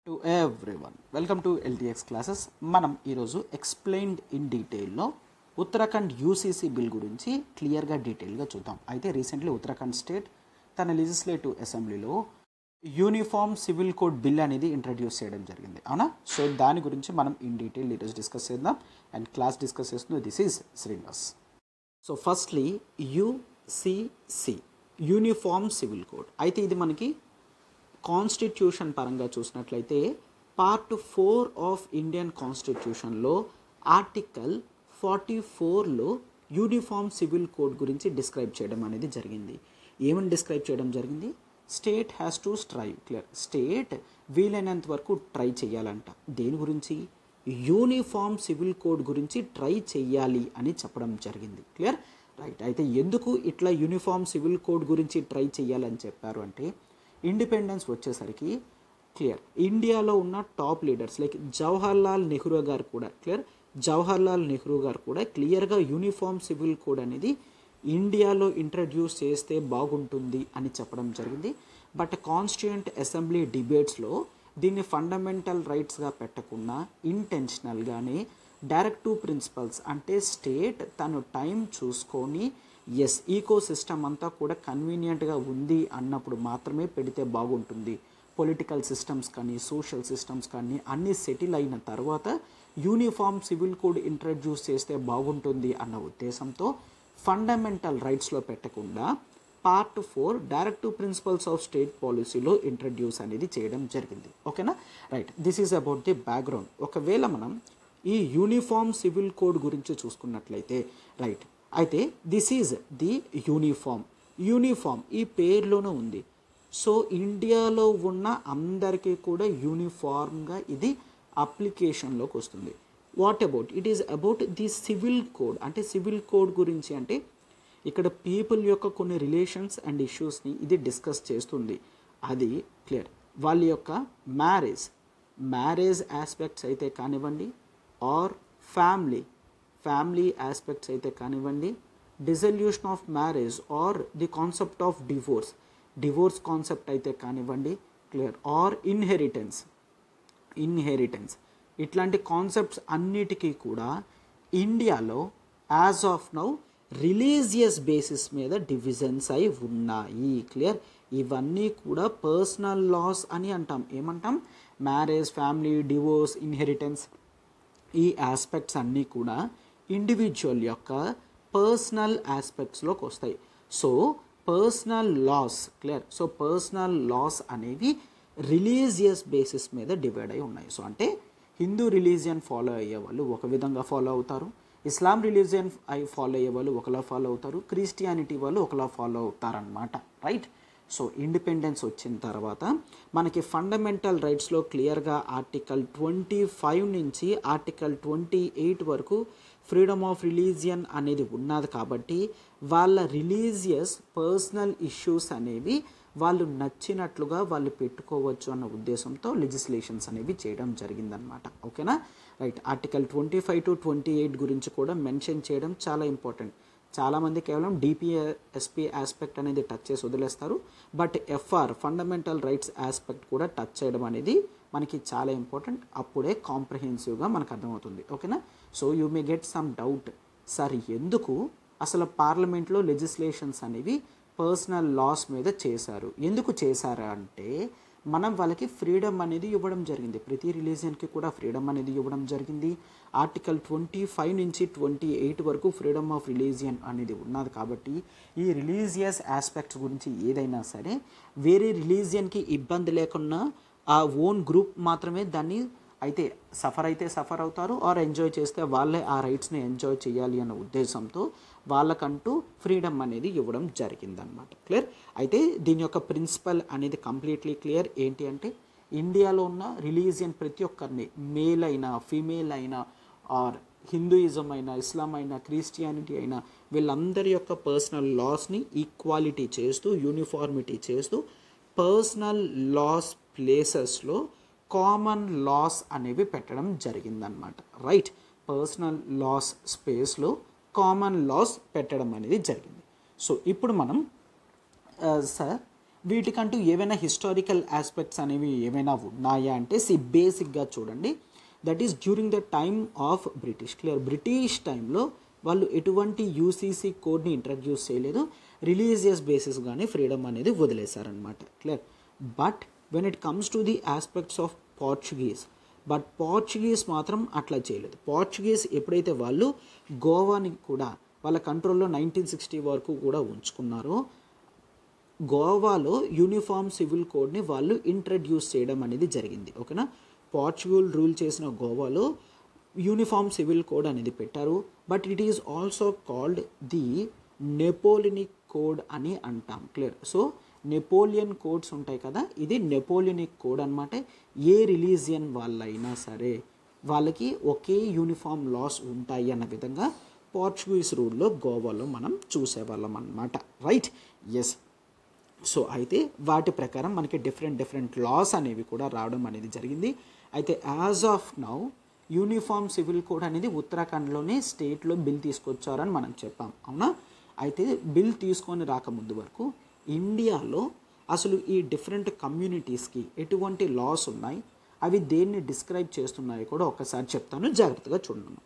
To everyone welcome to LTX classes. మనం ఈరోజు explained in డీటెయిల్లో ఉత్తరాఖండ్ యూసీసీ బిల్ గురించి క్లియర్గా డీటెయిల్గా చూద్దాం. అయితే రీసెంట్లీ ఉత్తరాఖండ్ స్టేట్ తన లెజిస్లేటివ్ అసెంబ్లీలో యూనిఫామ్ సివిల్ కోడ్ బిల్ అనేది ఇంట్రడ్యూస్ చేయడం జరిగింది, అవునా? సో దాని గురించి మనం ఇన్ డీటెయిల్ ఈరోజు డిస్కస్ చేద్దాం. అండ్ క్లాస్ డిస్కస్ చేస్తుంది this is Srinivas. So firstly UCC uniform civil code. అయితే ఇది మనకి కాన్స్టిట్యూషన్ పరంగా చూసినట్లయితే పార్ట్ 4 ఆఫ్ ఇండియన్ కాన్స్టిట్యూషన్లో ఆర్టికల్ 44లో యూనిఫామ్ సివిల్ కోడ్ గురించి డిస్క్రైబ్ చేయడం అనేది జరిగింది. ఏమని డిస్క్రైబ్ చేయడం జరిగింది? State has to strive, clear, state వీలైనంత వరకు ట్రై చేయాలంట. దేని గురించి? యూనిఫామ్ సివిల్ కోడ్ గురించి ట్రై చేయాలి అని చెప్పడం జరిగింది, క్లియర్, రైట్. అయితే ఎందుకు ఇట్లా యూనిఫామ్ సివిల్ కోడ్ గురించి ట్రై చేయాలని చెప్పారు అంటే ఇండిపెండెన్స్ వచ్చేసరికి క్లియర్ ఇండియాలో ఉన్న top leaders like Jawaharlal Nehru గారు కూడా క్లియర్గా యూనిఫామ్ సివిల్ కోడ్ అనేది ఇండియాలో ఇంట్రడ్యూస్ చేస్తే బాగుంటుంది అని చెప్పడం జరిగింది. బట్ కాన్స్టిట్యూయెంట్ అసెంబ్లీ డిబేట్స్లో దీన్ని ఫండమెంటల్ రైట్స్గా పెట్టకుండా ఇంటెన్షనల్గానే డైరెక్టివ్ ప్రిన్సిపల్స్ అంటే స్టేట్ తను టైం చూసుకొని ఎస్ ఈకో సిస్టమ్ అంతా కూడా కన్వీనియంట్గా ఉంది అన్నప్పుడు మాత్రమే పెడితే బాగుంటుంది. పొలిటికల్ సిస్టమ్స్ కానీ సోషల్ సిస్టమ్స్ కానీ అన్నీ సెటిల్ అయిన తర్వాత యూనిఫామ్ సివిల్ కోడ్ ఇంట్రడ్యూస్ చేస్తే బాగుంటుంది అన్న ఉద్దేశంతో ఫండమెంటల్ రైట్స్లో పెట్టకుండా part 4 directive principles of state పాలసీలో ఇంట్రడ్యూస్ అనేది చేయడం జరిగింది. ఓకేనా, right. This is about the background. ఒకవేళ మనం ఈ యూనిఫామ్ సివిల్ కోడ్ గురించి చూసుకున్నట్లయితే రైట్, అయితే దిస్ ఈజ్ ది యూనిఫామ్ ఈ పేరులోనే ఉంది. సో ఇండియాలో ఉన్న అందరికీ కూడా యూనిఫామ్గా ఇది అప్లికేషన్లోకి వస్తుంది. What about it is about the civil code. అంటే సివిల్ కోడ్ గురించి అంటే ఇక్కడ పీపుల్ యొక్క కొన్ని రిలేషన్స్ అండ్ ఇష్యూస్ని ఇది డిస్కస్ చేస్తుంది. అది క్లియర్. వాళ్ళ యొక్క మ్యారేజ్ ఆస్పెక్ట్స్ అయితే కానివ్వండి, ఆర్ ఫ్యామిలీ ఆస్పెక్ట్స్ అయితే కానివ్వండి, dissolution of marriage or the concept of divorce concept అయితే కానివ్వండి, క్లియర్, ఆర్ ఇన్హెరిటెన్స్ ఇట్లాంటి కాన్సెప్ట్స్ అన్నిటికీ కూడా ఇండియాలో as of now religious basis మీద డివిజన్స్ అయి ఉన్నాయి, క్లియర్. ఇవన్నీ కూడా పర్సనల్ లాస్ అని అంటాం. ఏమంటాం? మ్యారేజ్, ఫ్యామిలీ, డివోర్స్, ఇన్హెరిటెన్స్ ఈ ఆస్పెక్ట్స్ అన్నీ కూడా ఇండివిజువల్ యొక్క పర్సనల్ ఆస్పెక్ట్స్లోకి వస్తాయి. So personal laws, clear. So personal laws అనేవి రిలీజియస్ బేసిస్ మీద డివైడ్ అయి ఉన్నాయి. సో అంటే హిందూ రిలీజియన్ ఫాలో అయ్యే వాళ్ళు ఒక విధంగా ఫాలో అవుతారు, ఇస్లాం రిలీజియన్ ఫాలో అయ్యే వాళ్ళు ఒకలా ఫాలో అవుతారు, క్రిస్టియానిటీ వాళ్ళు ఒకలా ఫాలో అవుతారనమాట, రైట్. సో ఇండిపెండెన్స్ వచ్చిన తర్వాత మనకి ఫండమెంటల్ రైట్స్లో క్లియర్గా ఆర్టికల్ 25 నుంచి ఆర్టికల్ 28 వరకు ఫ్రీడమ్ ఆఫ్ రిలీజియన్ అనేది ఉన్నది. కాబట్టి వాళ్ళ రిలీజియస్ పర్సనల్ ఇష్యూస్ అనేవి వాళ్ళు నచ్చినట్లుగా వాళ్ళు పెట్టుకోవచ్చు అన్న ఉద్దేశంతో లెజిస్లేషన్స్ అనేవి చేయడం జరిగిందనమాట. ఓకేనా, రైట్. ఆర్టికల్ 25 to 28 గురించి కూడా మెన్షన్ చేయడం చాలా ఇంపార్టెంట్. చాలామంది కేవలం డిపిఎస్పి ఆస్పెక్ట్ అనేది టచ్ చేసి వదిలేస్తారు. But FR fundamental rights aspect కూడా టచ్ చేయడం అనేది మనకి చాలా ఇంపార్టెంట్. అప్పుడే కాంప్రహెన్సివ్గా మనకు అర్థమవుతుంది. ఓకేనా. So you may get some doubt, sir ఎందుకు అసలు పార్లమెంట్లో లెజిస్లేషన్స్ అనేవి పర్సనల్ లాస్ మీద చేశారు? ఎందుకు చేశారు అంటే మనం వాళ్ళకి ఫ్రీడమ్ అనేది ఇవ్వడం జరిగింది. ప్రతి రిలీజియన్కి కూడా ఫ్రీడమ్ అనేది ఇవ్వడం జరిగింది. ఆర్టికల్ 25 నుంచి 28 వరకు ఫ్రీడమ్ ఆఫ్ రిలీజియన్ అనేది ఉన్నది. కాబట్టి ఈ రిలీజియస్ ఆస్పెక్ట్స్ గురించి ఏదైనా సరే వేరే రిలీజియన్కి ఇబ్బంది లేకుండా ఆ ఓన్ గ్రూప్ మాత్రమే దాన్ని అయితే సఫర్ అవుతారు, ఆర్ ఎంజాయ్ చేస్తే వాళ్ళే ఆ రైట్స్ని ఎంజాయ్ చేయాలి అన్న ఉద్దేశంతో వాళ్ళకంటూ ఫ్రీడమ్ అనేది ఇవ్వడం జరిగిందనమాట, క్లియర్. అయితే దీని యొక్క ప్రిన్సిపల్ అనేది కంప్లీట్లీ క్లియర్. ఏంటి అంటే ఇండియాలో ఉన్న రిలీజియన్ ప్రతి ఒక్కరిని, మేల్ అయినా ఫీమేల్ అయినా ఆర్ హిందూయిజం అయినా ఇస్లాం అయినా క్రిస్టియానిటీ అయినా వీళ్ళందరి యొక్క పర్సనల్ లాస్ని ఈక్వాలిటీ చేస్తూ యూనిఫార్మిటీ చేస్తూ పర్సనల్ లాస్ ప్లేసెస్లో కామన్ లాస్ అనేవి పెట్టడం జరిగిందనమాట, రైట్. పర్సనల్ లాస్ స్పేస్లో కామన్ లాస్ పెట్టడం అనేది జరిగింది. సో ఇప్పుడు మనం సార్ వీటికంటూ ఏవైనా హిస్టారికల్ ఆస్పెక్ట్స్ అనేవి ఏమైనా ఉన్నాయా అంటే బేసిక్గా చూడండి, that is during the time of British. Clear, British టైంలో వాళ్ళు ఎటువంటి యూసీసీ కోడ్ని ఇంట్రడ్యూస్ చేయలేదు, రిలీజియస్ బేసిస్గానే ఫ్రీడమ్ అనేది వదిలేశారనమాట. Clear, but when it comes to the aspects of Portuguese, but Portuguese మాత్రం అట్లా చేయలేదు. పోర్చుగీస్ ఎప్పుడైతే వాళ్ళు గోవాని కూడా వాళ్ళ కంట్రోల్లో 1960 వరకు కూడా ఉంచుకున్నారో, గోవాలో యూనిఫామ్ సివిల్ కోడ్ని వాళ్ళు ఇంట్రడ్యూస్ చేయడం అనేది జరిగింది. ఓకేనా, పోర్చుగల్ రూల్ చేసిన గోవాలో యూనిఫామ్ సివిల్ కోడ్ అనేది పెట్టారు. But it is also called the Napoleonic code అని అంటాం. క్లియర్, సో నెపోలియన్ కోడ్స్ ఉంటాయి కదా, ఇది నెపోలియనిక్ కోడ్ అనమాట. ఏ రిలీజియన్ వాళ్ళైనా సరే వాళ్ళకి ఒకే యూనిఫామ్ లాస్ ఉంటాయి అన్న విధంగా పోర్చుగీస్ రూల్లో గోవాలో మనం చూసేవాళ్ళం అన్నమాట. Right, yes. సో అయితే వాటి ప్రకారం మనకి డిఫరెంట్ లాస్ అనేవి కూడా రావడం అనేది జరిగింది. అయితే as of now uniform civil code అనేది ఉత్తరాఖండ్లోనే స్టేట్లో బిల్ తీసుకొచ్చారని మనం చెప్పాం, అవునా. అయితే బిల్ తీసుకొని రాకముందు వరకు ఇండియాలో అసలు ఈ డిఫరెంట్ కమ్యూనిటీస్కి ఎటువంటి లాస్ ఉన్నాయి, అవి దేన్ని డిస్క్రైబ్ చేస్తున్నాయో కూడా ఒకసారి చెప్తాను, జాగ్రత్తగా చూడండి.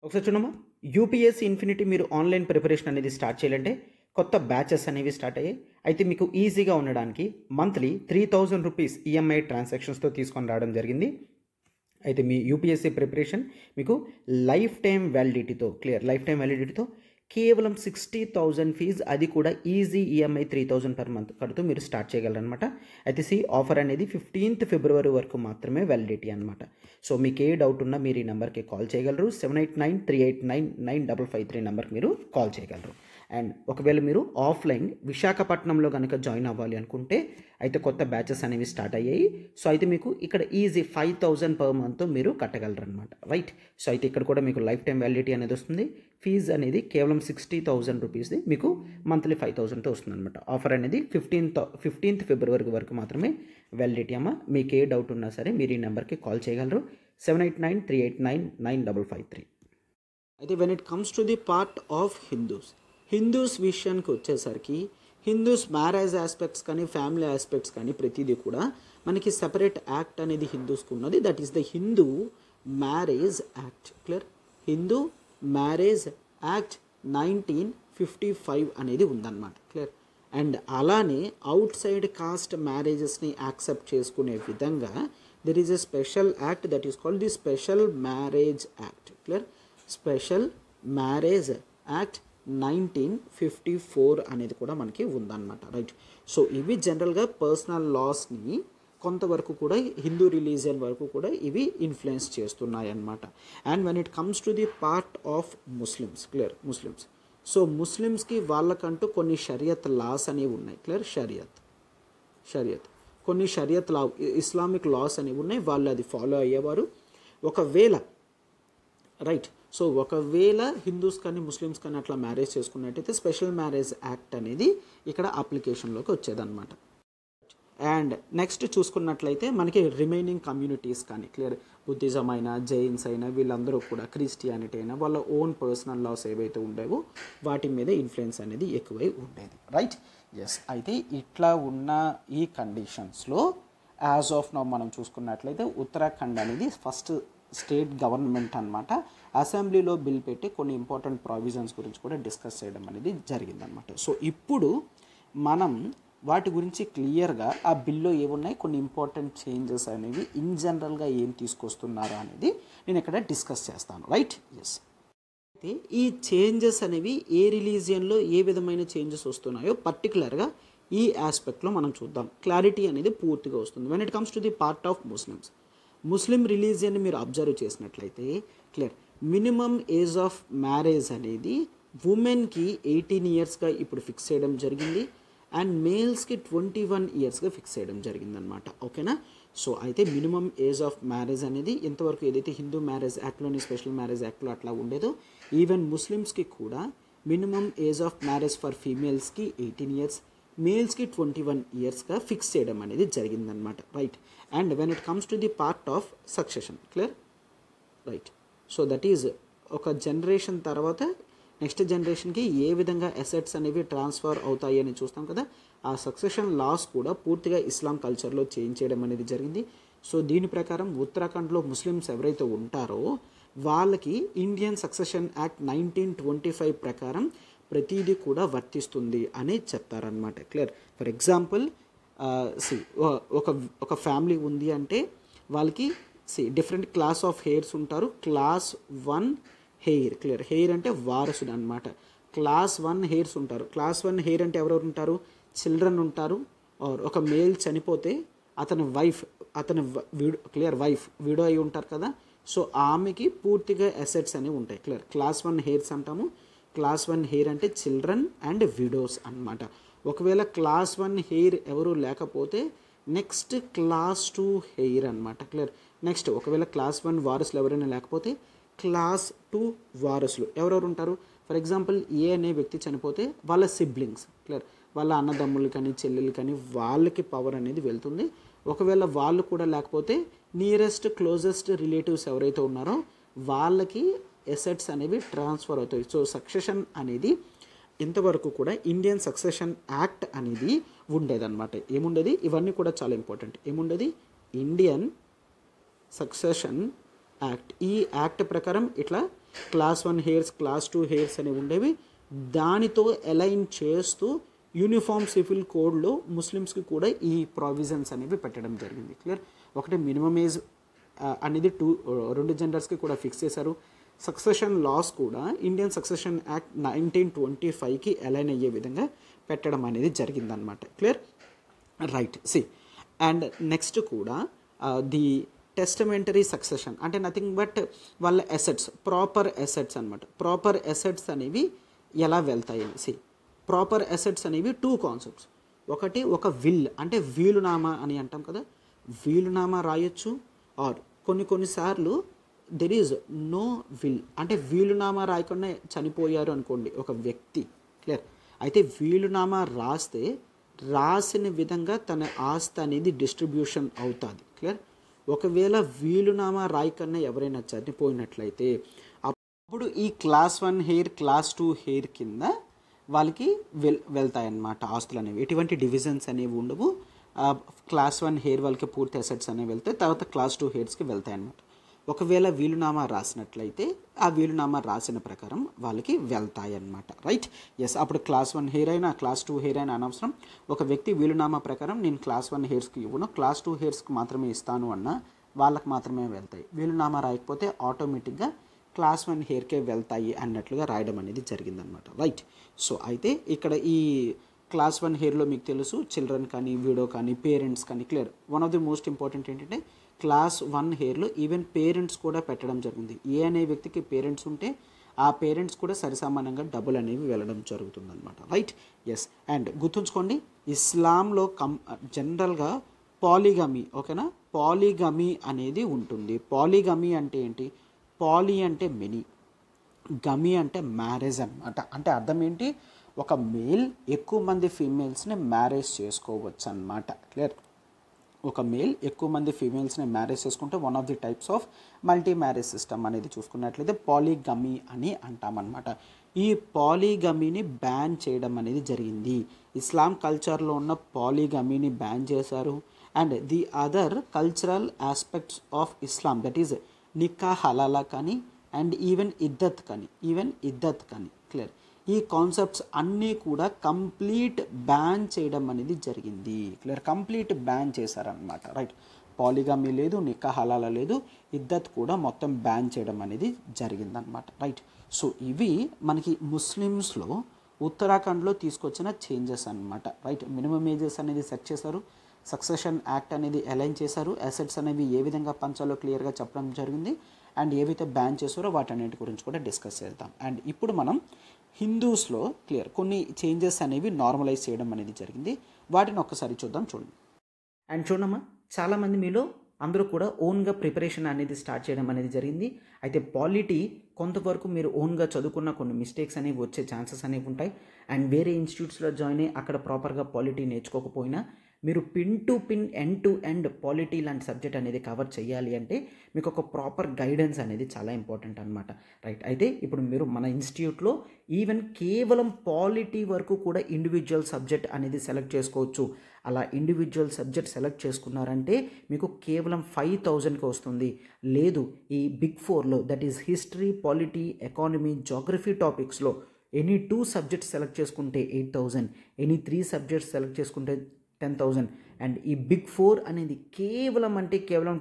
ఒకసారి చూడమ్మా, యూపీఎస్సీ ఇన్ఫినిటీ మీరు ఆన్లైన్ ప్రిపరేషన్ అనేది స్టార్ట్ చేయాలంటే కొత్త బ్యాచెస్ అనేవి స్టార్ట్ అయ్యాయి. అయితే మీకు ఈజీగా ఉండడానికి మంత్లీ 3000 రూపీస్ ఈఎంఐ ట్రాన్సాక్షన్స్తో తీసుకొని రావడం జరిగింది. అయితే మీ యూపీఎస్సీ ప్రిపరేషన్ మీకు లైఫ్ టైం వ్యాలిడిటీతో, క్లియర్, లైఫ్ టైం వ్యాలిడిటీతో కేవలం 60,000 ఫీజు, అది కూడా ఈజీ ఈఎంఐ 3000 పర్ మంత్ కడుతూ మీరు స్టార్ట్ చేయగలరనమాట. అయితే ఆఫర్ అనేది 15th ఫిబ్రవరి వరకు మాత్రమే వ్యాలిడిటీ అనమాట. సో మీకు ఏ డౌట్ ఉన్నా మీరు ఈ నెంబర్కి కాల్ చేయగలరు. 7893899553 నెంబర్కి మీరు కాల్ చేయగలరు. అండ్ ఒకవేళ మీరు ఆఫ్లైన్ విశాఖపట్నంలో కనుక జాయిన్ అవ్వాలి అనుకుంటే అయితే కొత్త బ్యాచెస్ అనేవి స్టార్ట్ అయ్యాయి. సో అయితే మీకు ఇక్కడ ఈజీ 5000 పర్ మంత్ మీరు కట్టగలరు అనమాట. రైట్, సో అయితే ఇక్కడ కూడా మీకు లైఫ్ టైం వ్యాలిడిటీ అనేది వస్తుంది. ఫీజు అనేది కేవలం 60,000 రూపీస్ది మీకు మంత్లీ 5000తో వస్తుంది అనమాట. ఆఫర్ అనేది 15th ఫిబ్రవరి వరకు మాత్రమే వ్యాలిడిటీ అమ్మ. మీకు ఏ డౌట్ ఉన్నా సరే మీరు ఈ నెంబర్కి కాల్ చేయగలరు. 7893899553. అయితే when it comes to the part of Hindus విషయానికి వచ్చేసరికి హిందూస్ మ్యారేజ్ ఆస్పెక్ట్స్ కానీ ఫ్యామిలీ ఆస్పెక్ట్స్ కానీ ప్రతిదీ కూడా మనకి సెపరేట్ యాక్ట్ అనేది హిందూస్కి ఉన్నది. That is the Hindu marriage act. Clear, Hindu marriage act 1955 అనేది ఉందన్నమాట. క్లియర్, అండ్ అలానే అవుట్ సైడ్ కాస్ట్ మ్యారేజెస్ని యాక్సెప్ట్ చేసుకునే విధంగా there is a special act that is called the special marriage act. Clear, special marriage act 1954 అనేది కూడా మనకి ఉందన్నమాట. రైట్, సో ఇవి జనరల్గా పర్సనల్ లాస్ని కొంతవరకు కూడా హిందూ రిలీజియన్ వరకు కూడా ఇవి ఇన్ఫ్లుయెన్స్ చేస్తున్నాయి అన్నమాట. And when it comes to the part of Muslims, clear, so ముస్లిమ్స్కి వాళ్ళకంటూ కొన్ని షరియత్ లాస్ అనేవి ఉన్నాయి. క్లియర్, షరియత్ కొన్ని షరియత్ లా, ఇస్లామిక్ లాస్ అనేవి ఉన్నాయి, వాళ్ళు అది ఫాలో అయ్యేవారు. ఒకవేళ హిందూస్ కానీ ముస్లిమ్స్ కానీ అట్లా మ్యారేజ్ చేసుకున్నట్టయితే స్పెషల్ మ్యారేజ్ యాక్ట్ అనేది ఇక్కడ అప్లికేషన్లోకి వచ్చేదన్నమాట. అండ్ నెక్స్ట్ చూసుకున్నట్లయితే మనకి రిమైనింగ్ కమ్యూనిటీస్ కానీ, క్లియర్, బుద్ధిజం అయినా జైన్స్ అయినా వీళ్ళందరూ కూడా, క్రిస్టియానిటీ అయినా వాళ్ళ ఓన్ పర్సనల్ లాస్ ఏవైతే ఉండేవో వాటి మీద ఇన్ఫ్లుయెన్స్ అనేది ఎక్కువై ఉండేది. Right, yes. అయితే ఇట్లా ఉన్న ఈ కండిషన్స్లో యాజ్ ఆఫ్ నౌ మనం చూసుకున్నట్లయితే ఉత్తరాఖండ్ అనేది ఫస్ట్ స్టేట్ గవర్నమెంట్ అనమాట. అసెంబ్లీలో బిల్ పెట్టి కొన్ని ఇంపార్టెంట్ ప్రావిజన్స్ గురించి కూడా డిస్కస్ చేయడం అనేది జరిగిందనమాట. సో ఇప్పుడు మనం వాటి గురించి క్లియర్గా ఆ బిల్లో ఏమున్నాయి, కొన్ని ఇంపార్టెంట్ చేంజెస్ అనేవి ఇన్ జనరల్గా ఏం తీసుకొస్తున్నారు అనేది నేను ఇక్కడ డిస్కస్ చేస్తాను. Right, yes. అయితే ఈ చేంజెస్ అనేవి ఏ రిలీజియన్లో ఏ విధమైన చేంజెస్ వస్తున్నాయో పర్టికులర్గా ఈ ఆస్పెక్ట్లో మనం చూద్దాం. క్లారిటీ అనేది పూర్తిగా వస్తుంది. When it comes to the part of Muslim రిలీజియన్ని మీరు అబ్జర్వ్ చేసినట్లయితే clear, minimum age of marriage అనేది ఉమెన్కి 18 ఇయర్స్గా ఇప్పుడు ఫిక్స్ చేయడం జరిగింది. అండ్ మేల్స్కి 21 ఇయర్స్గా ఫిక్స్ చేయడం జరిగిందనమాట. ఓకేనా, సో అయితే మినిమం ఏజ్ ఆఫ్ మ్యారేజ్ అనేది ఇంతవరకు ఏదైతే హిందూ మ్యారేజ్ యాక్ట్లోని స్పెషల్ మ్యారేజ్ యాక్ట్లో అట్లా ఉండేదో, ఈవెన్ ముస్లిమ్స్కి కూడా minimum age of marriage for ఫీమేల్స్కి 18 ఇయర్స్, మేల్స్కి 21 ఇయర్స్గా ఫిక్స్ చేయడం అనేది జరిగిందనమాట. Right, and when it comes to the part of succession, clear, right, so that is ఒక జనరేషన్ తర్వాత నెక్స్ట్ జనరేషన్కి ఏ విధంగా అసెట్స్ అనేవి ట్రాన్స్ఫర్ అవుతాయి అని చూస్తాం కదా. ఆ సక్సెషన్ లాస్ కూడా పూర్తిగా ఇస్లాం కల్చర్లో చేంజ్ చేయడం అనేది జరిగింది. సో దీని ప్రకారం ఉత్తరాఖండ్లో ముస్లిమ్స్ ఎవరైతే ఉంటారో వాళ్ళకి ఇండియన్ సక్సెషన్ యాక్ట్ 1925 ప్రకారం ప్రతిదీ కూడా వర్తిస్తుంది అని చెప్తారనమాట. క్లియర్. ఫర్ ఎగ్జాంపుల్ ఒక ఫ్యామిలీ ఉంది అంటే వాళ్ళకి డిఫరెంట్ క్లాస్ ఆఫ్ హెయిర్స్ ఉంటారు. క్లాస్ 1 హెయిర్, క్లియర్, హెయిర్ అంటే వారసుడు అనమాట. క్లాస్ 1 హెయిర్స్ ఉంటారు. క్లాస్ 1 హెయిర్ అంటే ఎవరెవరు ఉంటారు? చిల్డ్రన్ ఉంటారు. ఆర్ ఒక మేల్ చనిపోతే అతని వైఫ్, క్లియర్, వైఫ్ విడో అయి ఉంటారు కదా. సో ఆమెకి పూర్తిగా అసెట్స్ అనేవి ఉంటాయి. క్లియర్. క్లాస్ 1 హెయిర్స్ అంటాము. క్లాస్ 1 హెయిర్ అంటే చిల్డ్రన్ అండ్ విడోస్ అనమాట. ఒకవేళ క్లాస్ 1 హెయిర్ ఎవరు లేకపోతే నెక్స్ట్ క్లాస్ 2 హెయిర్ అనమాట. క్లియర్. నెక్స్ట్ ఒకవేళ క్లాస్ 1 వారసులు ఎవరైనా లేకపోతే క్లాస్ 2 వారసులు ఎవరెవరు ఉంటారు? ఫర్ ఎగ్జాంపుల్ ఏ అనే వ్యక్తి చనిపోతే వాళ్ళ సిబ్లింగ్స్, క్లియర్, వాళ్ళ అన్నదమ్ములు కానీ చెల్లెలు కానీ వాళ్ళకి పవర్ అనేది వెళ్తుంది. ఒకవేళ వాళ్ళు కూడా లేకపోతే నియరెస్ట్ క్లోజెస్ట్ రిలేటివ్స్ ఎవరైతే ఉన్నారో వాళ్ళకి ఎసెట్స్ అనేవి ట్రాన్స్ఫర్ అవుతాయి. సో సక్సెషన్ అనేది ఇంతవరకు కూడా ఇండియన్ సక్సెషన్ యాక్ట్ అనేది ఉండేదన్నమాట. ఏముండేది? ఇవన్నీ కూడా చాలా ఇంపార్టెంట్. ఏముండేది? Indian succession act. ఈ యాక్ట్ ప్రకారం ఇట్లా క్లాస్ 1 హెయిర్స్, క్లాస్ 2 హెయిర్స్ అనేవి ఉండేవి. దానితో అలైన్ చేస్తూ యూనిఫామ్ సివిల్ కోడ్లో ముస్లిమ్స్కి కూడా ఈ ప్రావిజన్స్ అనేవి పెట్టడం జరిగింది. క్లియర్. ఒకటి మినిమం ఏజ్ అనేది 2 జెండర్స్కి కూడా ఫిక్స్ చేశారు. సక్సెషన్ లాస్ కూడా ఇండియన్ సక్సెషన్ యాక్ట్ 1925కి అలైన్ అయ్యే విధంగా పెట్టడం అనేది జరిగిందనమాట. క్లియర్. రైట్. అండ్ నెక్స్ట్ కూడా ది టెస్టమెంటరీ సక్సెషన్ అంటే నథింగ్ బట్ వాళ్ళ అసెట్స్, ప్రాపర్ అసెట్స్ అనమాట. ప్రాపర్ అసెట్స్ అనేవి ఎలా వెళ్తాయి? ప్రాపర్ అసెట్స్ అనేవి 2 కాన్సెప్ట్స్. ఒకటి ఒక విల్ అంటే వీలునామా అని అంటాం కదా. వీలునామా రాయొచ్చు. ఆర్ కొన్నిసార్లు దెర్ ఈజ్ నో విల్ అంటే వీలునామా రాయకుండా చనిపోయారు అనుకోండి ఒక వ్యక్తి. క్లియర్. అయితే వీలునామా రాస్తే రాసిన విధంగా తన ఆస్తి అనేది డిస్ట్రిబ్యూషన్ అవుతుంది. క్లియర్. ఒకవేళ వీలునామా రాయకన్నా ఎవరైనా చనిపోయినట్లయితే అప్పుడు ఈ క్లాస్ 1 హెయిర్, క్లాస్ 2 హెయిర్ కింద వాళ్ళకి వెళ్తాయన్నమాట ఆస్తులు అనేవి. ఎటువంటి డివిజన్స్ అనేవి ఉండవు. క్లాస్ 1 హెయిర్ వాళ్ళకి పూర్తి అసెట్స్ అనేవి వెళ్తాయి. తర్వాత క్లాస్ 2 హెయిర్స్కి వెళ్తాయి అన్నమాట. ఒకవేళ వీలునామా రాసినట్లయితే ఆ వీలునామా రాసిన ప్రకారం వాళ్ళకి వెళ్తాయి అన్నమాట. రైట్. ఎస్. అప్పుడు క్లాస్ 1 హెయిర్ అయినా క్లాస్ 2 హెయిర్ అయినా అనవసరం. ఒక వ్యక్తి వీలునామా ప్రకారం నేను క్లాస్ 1 హెయిర్స్కి ఇవ్వను, క్లాస్ 2 హెయిర్స్కి మాత్రమే ఇస్తాను అన్న వాళ్ళకి మాత్రమే వెళ్తాయి. వీలునామా రాయకపోతే ఆటోమేటిక్గా క్లాస్ 1 హెయిర్కే వెళ్తాయి అన్నట్లుగా రాయడం అనేది జరిగిందనమాట. రైట్. సో అయితే ఇక్కడ ఈ క్లాస్ 1 హెయిర్లో మీకు తెలుసు చిల్డ్రన్ కానీ విడో కానీ పేరెంట్స్ కానీ. Clear. One of the most important ఏంటంటే క్లాస్ 1 హెయిర్లో ఈవెన్ పేరెంట్స్ కూడా పెట్టడం జరిగింది. ఏ అనే వ్యక్తికి పేరెంట్స్ ఉంటే ఆ పేరెంట్స్ కూడా సరిసమానంగా డబ్బులు అనేవి వెళ్ళడం జరుగుతుంది అనమాట. రైట్. ఎస్. అండ్ గుర్తుంచుకోండి, ఇస్లాంలో జనరల్గా పాలిగమీ, ఓకేనా, పాలిగమీ అనేది ఉంటుంది. పాలిగమీ అంటే ఏంటి? పాలి అంటే మెనీ, గమీ అంటే మ్యారేజ్ అనమాట. అంటే అర్థం ఏంటి? ఒక మేల్ ఎక్కువ మంది ఫీమేల్స్ని మ్యారేజ్ చేసుకోవచ్చు అన్నమాట. క్లియర్. ఒక మేల్ ఎక్కువ మంది ఫీమేల్స్ని మ్యారేజ్ చేసుకుంటే one of the types of multi marriage system అనేది చూసుకున్నట్లయితే పాలిగమీ అని అంటామన్నమాట. ఈ పాలిగమీని బ్యాన్ చేయడం అనేది జరిగింది. ఇస్లాం కల్చర్లో ఉన్న పాలిగమీని బ్యాన్ చేశారు. And the other cultural aspects of Islam, that is nikah halala కానీ అండ్ ఈవెన్ ఇద్దత్ కానీ. క్లియర్. ఈ కాన్సెప్ట్స్ అన్నీ కూడా కంప్లీట్ బ్యాన్ చేయడం అనేది జరిగింది. క్లియర్. కంప్లీట్ బ్యాన్ చేశారనమాట. రైట్. పాలిగమీ లేదు, నికా హలాలా లేదు, ఇద్దత్ కూడా మొత్తం బ్యాన్ చేయడం అనేది జరిగిందనమాట. రైట్. సో ఇవి మనకి ముస్లిమ్స్లో ఉత్తరాఖండ్లో తీసుకొచ్చిన చేంజెస్ అనమాట. రైట్. మినిమం ఏజెస్ అనేది సెట్ చేశారు. సక్సెషన్ యాక్ట్ అనేది అలైన్ చేశారు. అసెట్స్ అనేవి ఏ విధంగా పంచాలో క్లియర్గా చెప్పడం జరిగింది. అండ్ ఏవైతే బ్యాన్ చేశారో వాటన్నిటి గురించి కూడా డిస్కస్ చేద్దాం. అండ్ ఇప్పుడు మనం హిందూస్లో క్లియర్ కొన్ని చేంజెస్ అనేవి నార్మలైజ్ చేయడం అనేది జరిగింది. వాటిని ఒక్కసారి చూడండి. అండ్ చూడమ్మా, చాలామంది మీలో అందరూ కూడా ఓన్గా ప్రిపరేషన్ అనేది స్టార్ట్ చేయడం అనేది జరిగింది. అయితే పాలిటీ కొంతవరకు మీరు ఓన్గా చదువుకున్న కొన్ని మిస్టేక్స్ అనేవి వచ్చే ఛాన్సెస్ అనేవి ఉంటాయి. అండ్ వేరే ఇన్స్టిట్యూట్స్లో జాయిన్ అయ్యి అక్కడ ప్రాపర్గా పాలిటీ నేర్చుకోకపోయినా మీరు pin to pin end to end polity లాంటి సబ్జెక్ట్ అనేది కవర్ చేయాలి అంటే మీకు ఒక ప్రాపర్ గైడెన్స్ అనేది చాలా ఇంపార్టెంట్ అనమాట. రైట్. అయితే ఇప్పుడు మీరు మన ఇన్స్టిట్యూట్లో ఈవెన్ కేవలం పాలిటీ వరకు కూడా ఇండివిజువల్ సబ్జెక్ట్ అనేది సెలెక్ట్ చేసుకోవచ్చు. అలా ఇండివిజువల్ సబ్జెక్ట్ సెలెక్ట్ చేసుకున్నారంటే మీకు కేవలం 5,000కి వస్తుంది. లేదు, ఈ బిగ్ ఫోర్లో that is history, polity, economy, geography టాపిక్స్లో ఎనీ 2 సబ్జెక్ట్స్ సెలెక్ట్ చేసుకుంటే 8,000, ఎనీ 3 సబ్జెక్ట్స్ సెలెక్ట్ చేసుకుంటే 10,000 అండ్ ఈ బిగ్ ఫోర్ అనేది కేవలం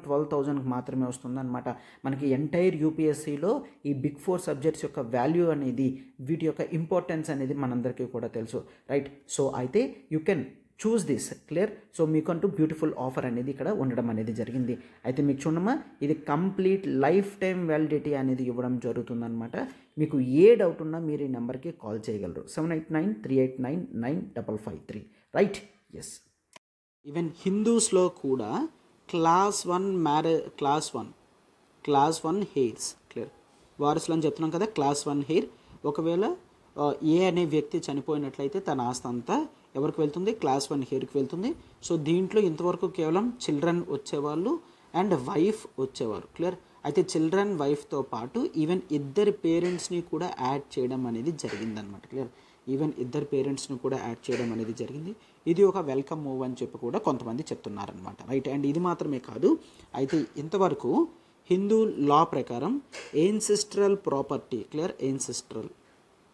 12,000కి మాత్రమే వస్తుందన్నమాట. మనకి ఎంటైర్ యూపీఎస్సీలో ఈ బిగ్ ఫోర్ సబ్జెక్ట్స్ యొక్క వాల్యూ అనేది, వీటి యొక్క ఇంపార్టెన్స్ అనేది మనందరికీ కూడా తెలుసు. రైట్. సో అయితే you can choose this. Clear. So మీకంటూ బ్యూటిఫుల్ ఆఫర్ అనేది ఇక్కడ ఉండడం అనేది జరిగింది. అయితే మీకు చూడమ్మా, ఇది కంప్లీట్ లైఫ్ టైం వ్యాలిడిటీ అనేది ఇవ్వడం జరుగుతుందన్నమాట. మీకు ఏ డౌట్ ఉన్నా మీరు ఈ నెంబర్కి కాల్ చేయగలరు. 7893899553. రైట్. ఎస్. ఈవెన్ హిందూస్లో కూడా క్లాస్ వన్ హెయిర్స్. క్లియర్. వారసులు అని చెప్తున్నాం కదా, క్లాస్ 1 హెయిర్. ఒకవేళ ఏ అనే వ్యక్తి చనిపోయినట్లయితే తన ఆస్తి అంతా ఎవరికి వెళ్తుంది? క్లాస్ 1 హెయిర్కి వెళ్తుంది. సో దీంట్లో ఇంతవరకు కేవలం చిల్డ్రన్ వచ్చేవాళ్ళు అండ్ వైఫ్ వచ్చేవారు. క్లియర్. అయితే చిల్డ్రన్, వైఫ్తో పాటు ఈవెన్ ఇద్దరి పేరెంట్స్ని కూడా యాడ్ చేయడం అనేది జరిగిందనమాట. క్లియర్. ఈవెన్ ఇద్దరు పేరెంట్స్ని కూడా యాడ్ చేయడం అనేది జరిగింది. ఇది ఒక వెల్కమ్ మూవ్ అని చెప్పి కూడా కొంతమంది చెప్తున్నారనమాట. రైట్. అండ్ ఇది మాత్రమే కాదు, అయితే ఇంతవరకు హిందూ లా ప్రకారం ఏన్సిస్ట్రల్ ప్రాపర్టీ, క్లియర్,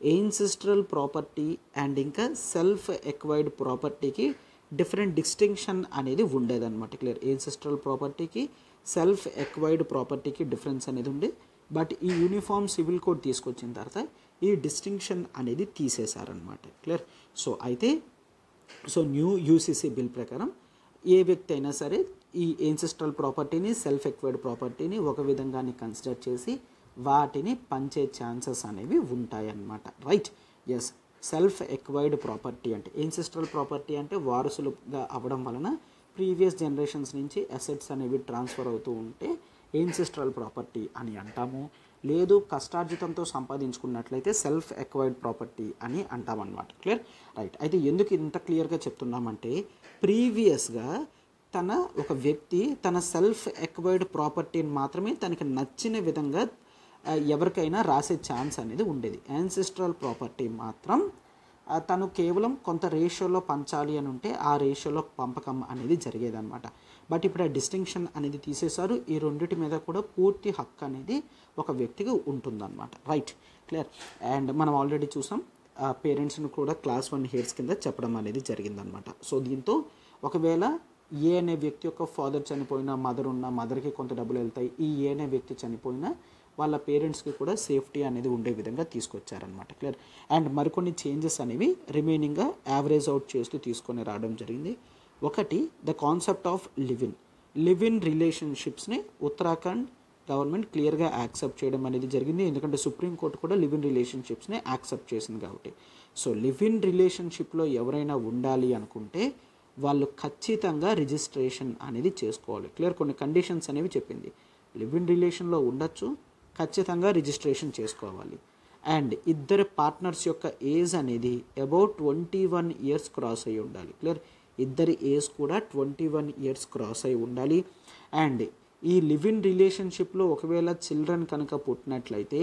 ఏన్సిస్ట్రల్ ప్రాపర్టీ అండ్ ఇంకా సెల్ఫ్ ఎక్వైర్డ్ ప్రాపర్టీకి డిఫరెంట్ డిస్టింక్షన్ అనేది ఉండేదన్నమాట. క్లియర్. ఏన్సిస్ట్రల్ ప్రాపర్టీకి సెల్ఫ్ ఎక్వైర్డ్ ప్రాపర్టీకి డిఫరెన్స్ అనేది ఉండే. బట్ ఈ యూనిఫామ్ సివిల్ కోడ్ తీసుకొచ్చిన తర్వాత ఈ డిస్టింక్షన్ అనేది తీసేశారనమాట. క్లియర్. సో అయితే న్యూ యూసీసీ బిల్ ప్రకారం ఏ వ్యక్తి అయినా సరే ఈ ఏన్సిస్ట్రల్ ప్రాపర్టీని, సెల్ఫ్ ఎక్వైర్డ్ ప్రాపర్టీని ఒక విధంగానే కన్సిడర్ చేసి వాటిని పంచే ఛాన్సెస్ అనేవి ఉంటాయన్నమాట. Right. Yes. Self acquired property అంటే ఏన్సిస్ట్రల్ ప్రాపర్టీ అంటే వారసులుగా అవ్వడం వలన ప్రీవియస్ జనరేషన్స్ నుంచి అసెట్స్ అనేవి ట్రాన్స్ఫర్ అవుతూ ఉంటే ఏన్సిస్ట్రల్ ప్రాపర్టీ అని అంటాము. లేదు, కష్టార్జితంతో సంపాదించుకున్నట్లయితే సెల్ఫ్ ఎక్వైర్డ్ ప్రాపర్టీ అని అంటామన్నమాట. క్లియర్. రైట్. అయితే ఎందుకు ఇంత క్లియర్గా చెప్తున్నామంటే ప్రీవియస్గా ఒక వ్యక్తి తన సెల్ఫ్ ఎక్వైర్డ్ ప్రాపర్టీని మాత్రమే తనకి నచ్చిన విధంగా ఎవరికైనా రాసే ఛాన్స్ అనేది ఉండేది. యాన్సిస్ట్రల్ ప్రాపర్టీ మాత్రం తను కేవలం కొంత రేషియోలో పంచాలి అని ఉంటే ఆ రేషియోలో పంపకం అనేది జరిగేదన్నమాట. బట్ ఇప్పుడు ఆ డిస్టింక్షన్ అనేది తీసేశారు. ఈ రెండింటి మీద కూడా పూర్తి హక్కు అనేది ఒక వ్యక్తికి ఉంటుందన్నమాట. రైట్. క్లియర్. అండ్ మనం ఆల్రెడీ చూసాం పేరెంట్స్ని కూడా క్లాస్ 1 హెయిర్స్ కింద చెప్పడం అనేది జరిగిందనమాట. సో దీంతో ఒకవేళ ఏ అనే వ్యక్తి యొక్క ఫాదర్ చనిపోయినా, మదర్ ఉన్న మదర్కి కొంత డబ్బులు వెళ్తాయి. ఈ ఏ అనే వ్యక్తి చనిపోయినా వాళ్ళ పేరెంట్స్కి కూడా సేఫ్టీ అనేది ఉండే విధంగా తీసుకొచ్చారనమాట. క్లియర్. అండ్ మరికొన్ని చేంజెస్ అనేవి రిమైనింగ్గా యావరేజ్ అవుట్ చేస్తూ తీసుకొని రావడం జరిగింది. ఒకటి, the concept of live in రిలేషన్షిప్స్ని ఉత్తరాఖండ్ గవర్నమెంట్ క్లియర్గా యాక్సెప్ట్ చేయడం అనేది జరిగింది. ఎందుకంటే సుప్రీంకోర్టు కూడా లివ్ ఇన్ రిలేషన్షిప్స్ని యాక్సెప్ట్ చేసింది కాబట్టి. సో లివ్ ఇన్ రిలేషన్షిప్లో ఎవరైనా ఉండాలి అనుకుంటే వాళ్ళు ఖచ్చితంగా రిజిస్ట్రేషన్ అనేది చేసుకోవాలి. క్లియర్. కొన్ని కండిషన్స్ అనేవి చెప్పింది. లివ్ ఇన్ రిలేషన్లో ఉండొచ్చు, ఖచ్చితంగా రిజిస్ట్రేషన్ చేసుకోవాలి. అండ్ ఇద్దరు పార్ట్నర్స్ యొక్క ఏజ్ అనేది అబౌట్ 21 ఇయర్స్ క్రాస్ అయ్యి ఉండాలి. క్లియర్. ఇద్దరి ఏజ్ కూడా 21 ఇయర్స్ క్రాస్ అయి ఉండాలి. అండ్ ఈ లివ్ ఇన్ రిలేషన్షిప్లో ఒకవేళ చిల్డ్రన్ కనుక పుట్టినట్లయితే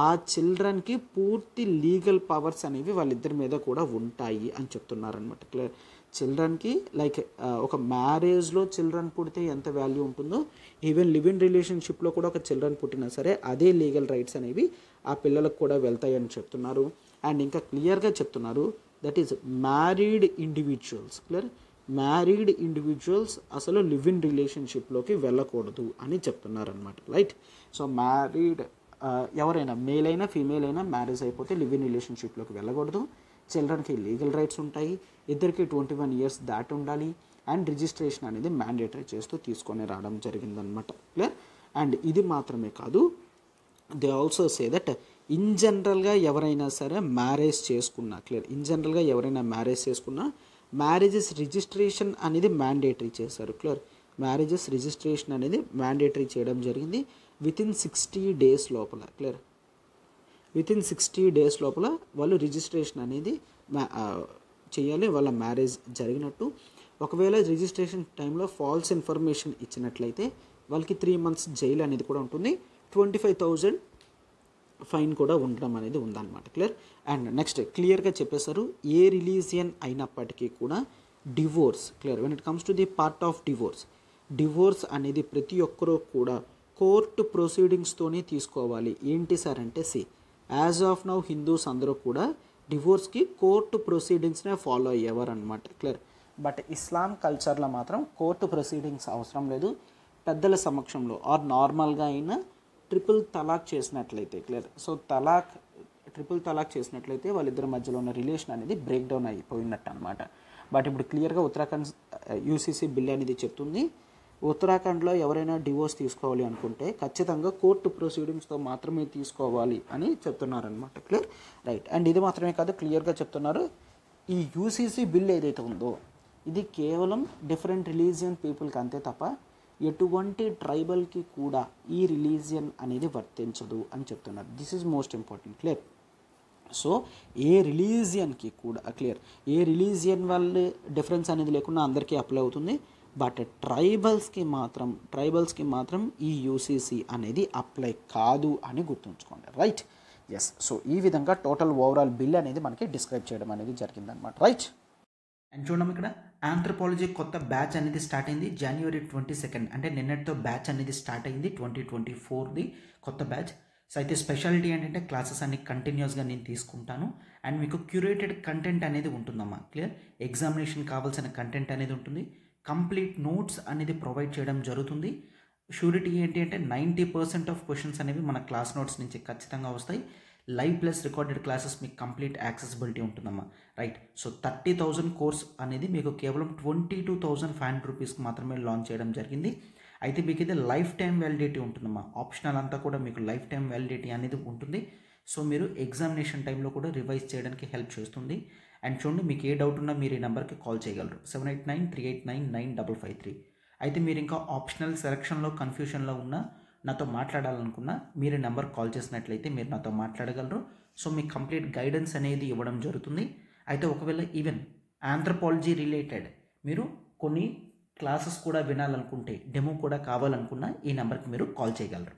ఆ చిల్డ్రన్కి పూర్తి లీగల్ పవర్స్ అనేవి వాళ్ళిద్దరి మీద కూడా ఉంటాయి అని చెప్తున్నారనమాట. క్లియర్. చిల్డ్రన్కి లైక్ ఒక మ్యారేజ్లో చిల్డ్రన్ పుడితే ఎంత వాల్యూ ఉంటుందో ఈవెన్ లివ్ ఇన్ రిలేషన్షిప్లో కూడా ఒక చిల్డ్రన్ పుట్టినా సరే అదే లీగల్ రైట్స్ అనేవి ఆ పిల్లలకు కూడా వెళ్తాయని చెప్తున్నారు. అండ్ ఇంకా క్లియర్గా చెప్తున్నారు that is married individuals. Clear. Married individuals అసలు లివ్ ఇన్ రిలేషన్షిప్లోకి వెళ్ళకూడదు అని చెప్తున్నారనమాట. రైట్. సో మ్యారీడ్ ఎవరైనా మేల్ అయినా ఫీమేల్ అయినా మ్యారేజ్ అయిపోతే లివ్ ఇన్ రిలేషన్షిప్లోకి వెళ్ళకూడదు. చిల్డ్రన్కి లీగల్ రైట్స్ ఉంటాయి. ఇద్దరికి 21 ఇయర్స్ దాటి ఉండాలి. అండ్ రిజిస్ట్రేషన్ అనేది మ్యాండేటరీ చేస్తూ తీసుకొని రావడం జరిగిందనమాట. క్లియర్. అండ్ ఇది మాత్రమే కాదు, they also say that in జనరల్గా ఎవరైనా సరే మ్యారేజ్ చేసుకున్నా, క్లియర్, ఇన్ జనరల్గా ఎవరైనా మ్యారేజ్ చేసుకున్నా మ్యారేజెస్ రిజిస్ట్రేషన్ అనేది మ్యాండేటరీ చేశారు. క్లియర్. మ్యారేజెస్ రిజిస్ట్రేషన్ అనేది మ్యాండేటరీ చేయడం జరిగింది వితిన్ 60 డేస్ లోపల. క్లియర్. వితిన్ 60 డేస్ లోపల వాళ్ళు రిజిస్ట్రేషన్ అనేది చేయాలి, వాళ్ళ మ్యారేజ్ జరిగినట్టు. ఒకవేళ రిజిస్ట్రేషన్ టైంలో ఫాల్స్ ఇన్ఫర్మేషన్ ఇచ్చినట్లయితే వాళ్ళకి 3 months జైలు అనేది కూడా ఉంటుంది, 25,000 ఫైన్ కూడా ఉండడం అనేది ఉందన్నమాట. క్లియర్. అండ్ నెక్స్ట్ క్లియర్గా చెప్పేశారు, ఏ రిలీజియన్ అయినప్పటికీ కూడా divorce, clear, when it comes to the part of divorce అనేది ప్రతి ఒక్కరూ కూడా కోర్టు ప్రొసీడింగ్స్తోనే తీసుకోవాలి. ఏంటి సార్ అంటే యాజ్ ఆఫ్ నౌ హిందూస్ అందరూ కూడా డివోర్స్కి కోర్టు ప్రొసీడింగ్స్నే ఫాలో అయ్యేవారు అనమాట. క్లియర్. బట్ ఇస్లాం కల్చర్లో మాత్రం కోర్టు ప్రొసీడింగ్స్ అవసరం లేదు. పెద్దల సమక్షంలో ఆర్ నార్మల్గా అయినా ట్రిపుల్ తలాక్ చేసినట్లయితే, క్లియర్, సో ట్రిపుల్ తలాక్ చేసినట్లయితే వాళ్ళిద్దరి మధ్యలో ఉన్న రిలేషన్ అనేది బ్రేక్ డౌన్ అయిపోయినట్టు అనమాట. బట్ ఇప్పుడు క్లియర్గా ఉత్తరాఖండ్ యూసీసీ బిల్ అనేది చెప్తుంది, ఉత్తరాఖండ్లో ఎవరైనా డివోర్స్ తీసుకోవాలి అనుకుంటే ఖచ్చితంగా కోర్టు ప్రొసీడింగ్స్తో మాత్రమే తీసుకోవాలి అని చెప్తున్నారనమాట. క్లియర్. రైట్. అండ్ ఇది మాత్రమే కాదు, క్లియర్గా చెప్తున్నారు, ఈ యూసీసీ బిల్ ఏదైతే ఉందో ఇది కేవలం డిఫరెంట్ రిలీజియన్ పీపుల్కి అంతే తప్ప ఎటువంటి ట్రైబల్కి కూడా ఈ రిలీజియన్ అనేది వర్తించదు అని చెప్తున్నారు. This is most important. Clear. So ఏ రిలీజియన్కి కూడా, క్లియర్, ఏ రిలీజియన్ వాళ్ళ డిఫరెన్స్ అనేది లేకుండా అందరికీ అప్లై అవుతుంది. బట్ ట్రైబల్స్కి మాత్రం ఈ యూసీసీ అనేది అప్లై కాదు అని గుర్తుంచుకోండి. రైట్. ఎస్. సో ఈ విధంగా టోటల్ ఓవరాల్ బిల్ అనేది మనకి డిస్క్రైబ్ చేయడం అనేది జరిగిందనమాట. రైట్. అండ్ చూడడం ఇక్కడ ఆంథ్రోపాలజీ కొత్త బ్యాచ్ అనేది స్టార్ట్ అయింది January 22, అంటే నిన్నటితో బ్యాచ్ అనేది స్టార్ట్ అయింది 2024ది కొత్త బ్యాచ్. సో అయితే స్పెషాలిటీ ఏంటంటే క్లాసెస్ అన్ని కంటిన్యూస్గా నేను తీసుకుంటాను అండ్ మీకు క్యూరేటెడ్ కంటెంట్ అనేది ఉంటుందమ్మా. క్లియర్. ఎగ్జామినేషన్ కావాల్సిన కంటెంట్ అనేది ఉంటుంది, కంప్లీట్ నోట్స్ అనేది ప్రొవైడ్ చేయడం జరుగుతుంది. షూరిటీ ఏంటి అంటే 90% ఆఫ్ క్వశ్చన్స్ అనేవి మన క్లాస్ నోట్స్ నుంచి ఖచ్చితంగా వస్తాయి. లైవ్ ప్లస్ రికార్డెడ్ క్లాసెస్ మీకు కంప్లీట్ యాక్సెసిబిలిటీ ఉంటుందమ్మా. రైట్. సో 30,000 కోర్స్ అనేది మీకు కేవలం 22,500 రూపీస్కి మాత్రమే లాంచ్ చేయడం జరిగింది. అయితే మీకు ఇది లైఫ్ టైం వ్యాలిడిటీ ఉంటుందమ్మా. ఆప్షనల్ అంతా కూడా మీకు లైఫ్ టైం వ్యాలిడిటీ అనేది ఉంటుంది. సో మీరు ఎగ్జామినేషన్ టైంలో కూడా రివైజ్ చేయడానికి హెల్ప్ చేస్తుంది. అండ్ చూడండి, మీకు ఏ డౌట్ ఉన్నా మీరు ఈ నెంబర్కి కాల్ చేయగలరు, 7893899553. అయితే మీరు ఇంకా ఆప్షనల్ సెలక్షన్లో కన్ఫ్యూషన్లో ఉన్నా, నాతో మాట్లాడాలనుకున్నా మీరు నెంబర్ కాల్ చేసినట్లయితే మీరు నాతో మాట్లాడగలరు. సో మీకు కంప్లీట్ గైడెన్స్ అనేది ఇవ్వడం జరుగుతుంది. అయితే ఒకవేళ ఈవెన్ ఆంథ్రోపాలజీ రిలేటెడ్ మీరు కొన్ని క్లాసెస్ కూడా వినాలనుకుంటే, డెమో కూడా కావాలనుకున్నా ఈ నెంబర్కి మీరు కాల్ చేయగలరు.